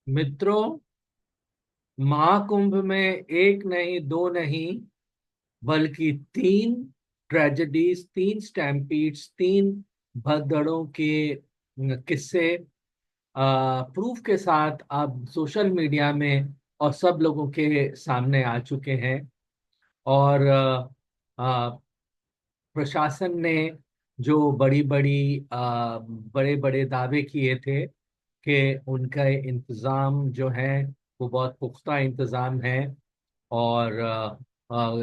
मित्रों, महाकुंभ में एक नहीं दो नहीं बल्कि तीन ट्रेजेडीज, तीन स्टैम्पीड्स, तीन भगदड़ों के किस्से प्रूफ के साथ अब सोशल मीडिया में और सब लोगों के सामने आ चुके हैं। और प्रशासन ने जो बड़ी बड़ी बड़े बड़े दावे किए थे कि उनका इंतज़ाम जो है वो बहुत पुख्ता इंतज़ाम है और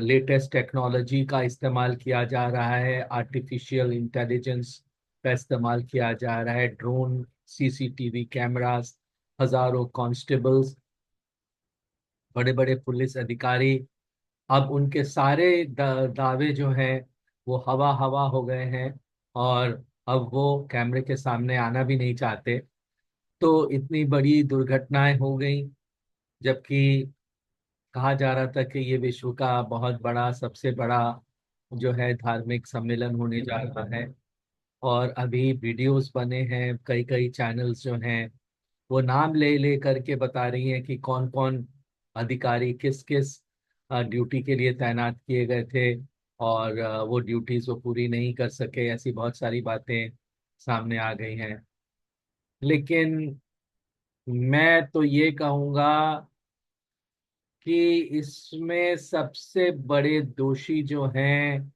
लेटेस्ट टेक्नोलॉजी का इस्तेमाल किया जा रहा है, आर्टिफिशियल इंटेलिजेंस का इस्तेमाल किया जा रहा है, ड्रोन, सीसीटीवी कैमरास, हजारों कांस्टेबल्स, बड़े बड़े पुलिस अधिकारी। अब उनके सारे दावे जो हैं वो हवा हवा हो गए हैं और अब वो कैमरे के सामने आना भी नहीं चाहते। तो इतनी बड़ी दुर्घटनाएं हो गई, जबकि कहा जा रहा था कि ये विश्व का बहुत बड़ा, सबसे बड़ा जो है धार्मिक सम्मेलन होने जा रहा है। और अभी वीडियोस बने हैं, कई कई चैनल्स जो हैं वो नाम ले ले करके बता रही हैं कि कौन कौन अधिकारी किस किस ड्यूटी के लिए तैनात किए गए थे और वो ड्यूटीज वो पूरी नहीं कर सके। ऐसी बहुत सारी बातें सामने आ गई हैं। लेकिन मैं तो ये कहूँगा कि इसमें सबसे बड़े दोषी जो हैं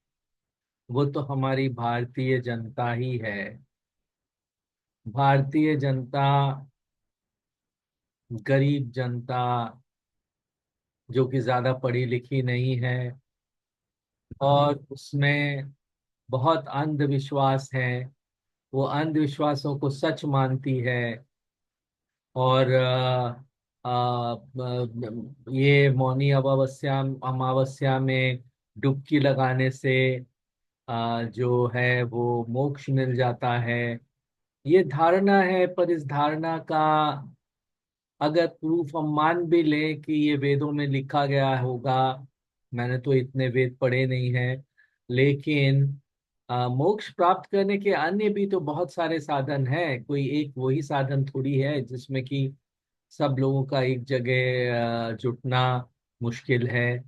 वो तो हमारी भारतीय जनता ही है। भारतीय जनता, गरीब जनता, जो कि ज्यादा पढ़ी लिखी नहीं है और उसमें बहुत अंधविश्वास है। वो अंधविश्वासों को सच मानती है और ये मौनी अमावस्या अमावस्या में डुबकी लगाने से जो है वो मोक्ष मिल जाता है। ये धारणा है, पर इस धारणा का अगर प्रूफ हम मान भी लें कि ये वेदों में लिखा गया होगा, मैंने तो इतने वेद पढ़े नहीं हैं, लेकिन मोक्ष प्राप्त करने के अन्य भी तो बहुत सारे साधन हैं। कोई एक वही साधन थोड़ी है जिसमें कि सब लोगों का एक जगह जुटना मुश्किल है।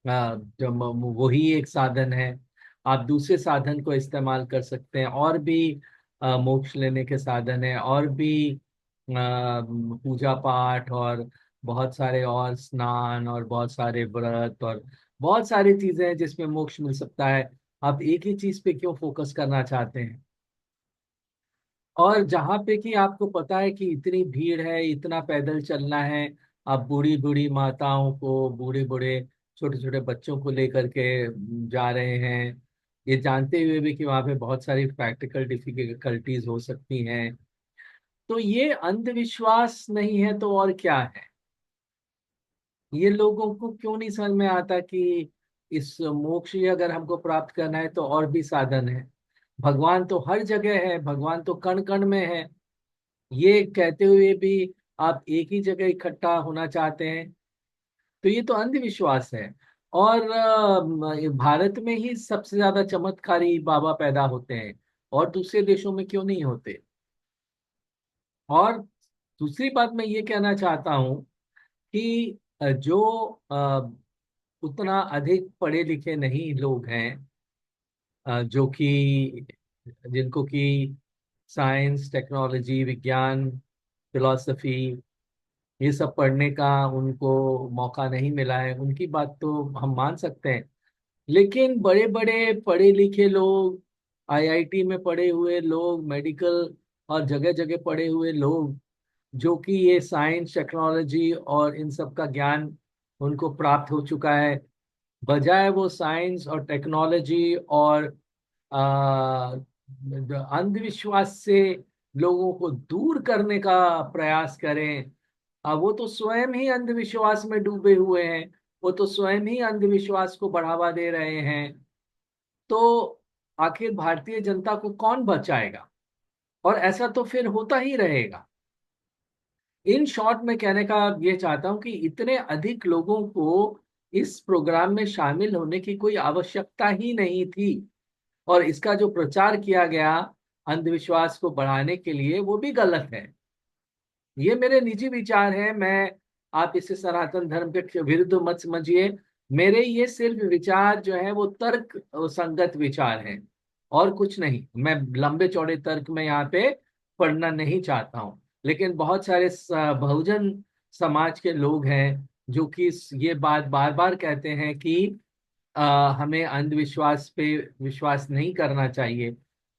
जब वही एक साधन है, आप दूसरे साधन को इस्तेमाल कर सकते हैं। और भी मोक्ष लेने के साधन है, और भी पूजा पाठ और बहुत सारे और स्नान और बहुत सारे व्रत और बहुत सारी चीजें हैं जिसमें मोक्ष मिल सकता है। आप एक ही चीज पे क्यों फोकस करना चाहते हैं? और जहाँ पे कि आपको पता है कि इतनी भीड़ है, इतना पैदल चलना है, आप बूढ़ी बूढ़ी माताओं को, बूढ़े बूढ़े छोटे छोटे बच्चों को लेकर के जा रहे हैं, ये जानते हुए भी कि वहाँ पे बहुत सारी प्रैक्टिकल डिफिकल्टीज हो सकती हैं। तो ये अंधविश्वास नहीं है तो और क्या है? ये लोगों को क्यों नहीं समझ में आता कि इस मोक्ष ही अगर हमको प्राप्त करना है तो और भी साधन है। भगवान तो हर जगह है, भगवान तो कण कण में है। ये कहते हुए भी आप एक ही जगह इकट्ठा होना चाहते हैं, तो ये तो अंधविश्वास है। और भारत में ही सबसे ज्यादा चमत्कारी बाबा पैदा होते हैं, और दूसरे देशों में क्यों नहीं होते? और दूसरी बात मैं ये कहना चाहता हूँ कि जो उतना अधिक पढ़े लिखे नहीं लोग हैं, जो कि जिनको कि साइंस, टेक्नोलॉजी, विज्ञान, फिलॉसफी, ये सब पढ़ने का उनको मौका नहीं मिला है, उनकी बात तो हम मान सकते हैं। लेकिन बड़े बड़े पढ़े लिखे लोग, आईआईटी में पढ़े हुए लोग, मेडिकल और जगह जगह पढ़े हुए लोग, जो कि ये साइंस, टेक्नोलॉजी और इन सब का ज्ञान उनको प्राप्त हो चुका है, बजाय वो साइंस और टेक्नोलॉजी और अंधविश्वास से लोगों को दूर करने का प्रयास करें, वो तो स्वयं ही अंधविश्वास में डूबे हुए हैं। वो तो स्वयं ही अंधविश्वास को बढ़ावा दे रहे हैं। तो आखिर भारतीय जनता को कौन बचाएगा? और ऐसा तो फिर होता ही रहेगा। इन शॉर्ट में कहने का ये चाहता हूं कि इतने अधिक लोगों को इस प्रोग्राम में शामिल होने की कोई आवश्यकता ही नहीं थी। और इसका जो प्रचार किया गया अंधविश्वास को बढ़ाने के लिए, वो भी गलत है। ये मेरे निजी विचार हैं। मैं, आप इसे सनातन धर्म के विरुद्ध मत समझिए। मेरे ये सिर्फ विचार जो है वो तर्क संगत विचार हैं, और कुछ नहीं। मैं लंबे चौड़े तर्क में यहाँ पे पढ़ना नहीं चाहता हूँ। लेकिन बहुत सारे बहुजन समाज के लोग हैं जो कि ये बात बार बार कहते हैं कि हमें अंधविश्वास पे विश्वास नहीं करना चाहिए।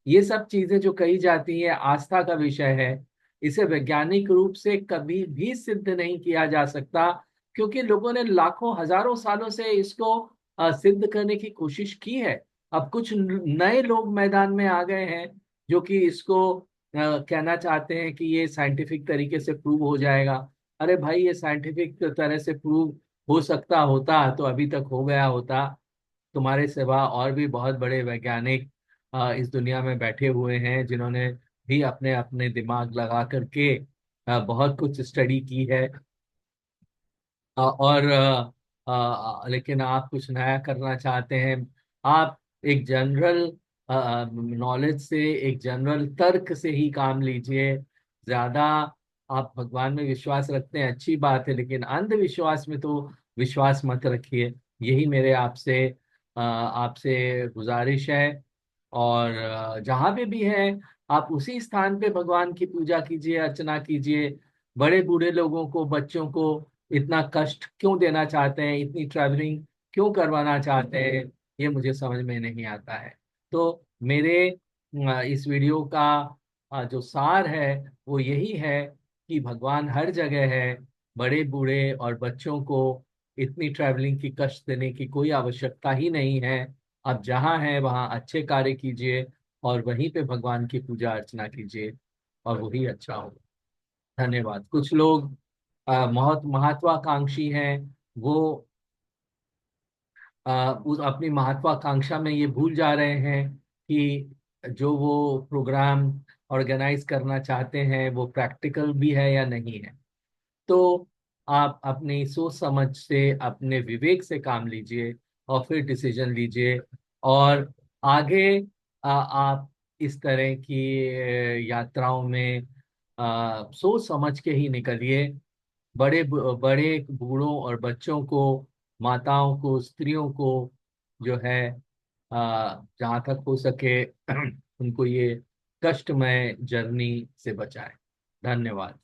ये सब चीजें जो कही जाती है आस्था का विषय है। इसे वैज्ञानिक रूप से कभी भी सिद्ध नहीं किया जा सकता, क्योंकि लोगों ने लाखों हजारों सालों से इसको सिद्ध करने की कोशिश की है। अब कुछ नए लोग मैदान में आ गए हैं जो कि इसको कहना चाहते हैं कि ये साइंटिफिक तरीके से प्रूव हो जाएगा। अरे भाई, ये साइंटिफिक तरह से प्रूव हो सकता होता तो अभी तक हो गया होता। तुम्हारे सिवा और भी बहुत बड़े वैज्ञानिक इस दुनिया में बैठे हुए हैं जिन्होंने भी अपने अपने दिमाग लगा करके बहुत कुछ स्टडी की है। और लेकिन आप कुछ नया करना चाहते हैं। आप एक जनरल नॉलेज से, एक जनरल तर्क से ही काम लीजिए। ज्यादा आप भगवान में विश्वास रखते हैं, अच्छी बात है, लेकिन अंधविश्वास में तो विश्वास मत रखिए। यही मेरे आपसे आपसे गुजारिश है। और जहाँ पे भी है, आप उसी स्थान पे भगवान की पूजा कीजिए, अर्चना कीजिए। बड़े बूढ़े लोगों को, बच्चों को इतना कष्ट क्यों देना चाहते हैं, इतनी ट्रैवलिंग क्यों करवाना चाहते हैं, ये मुझे समझ में नहीं आता है। तो मेरे इस वीडियो का जो सार है वो यही है कि भगवान हर जगह है। बड़े बूढ़े और बच्चों को इतनी ट्रैवलिंग की कष्ट देने की कोई आवश्यकता ही नहीं है। आप जहाँ हैं वहाँ अच्छे कार्य कीजिए और वहीं पे भगवान की पूजा अर्चना कीजिए, और वही अच्छा होगा। धन्यवाद। कुछ लोग बहुत महत्वाकांक्षी हैं। वो उस अपनी महत्वाकांक्षा में ये भूल जा रहे हैं कि जो वो प्रोग्राम ऑर्गेनाइज करना चाहते हैं वो प्रैक्टिकल भी है या नहीं है। तो आप अपनी सोच समझ से, अपने विवेक से काम लीजिए और फिर डिसीजन लीजिए। और आगे आप इस तरह की यात्राओं में सोच समझ के ही निकलिए। बड़े बड़े बूढ़ों और बच्चों को, माताओं को, स्त्रियों को जो है जहाँ तक हो सके उनको ये कष्टमय जर्नी से बचाए। धन्यवाद।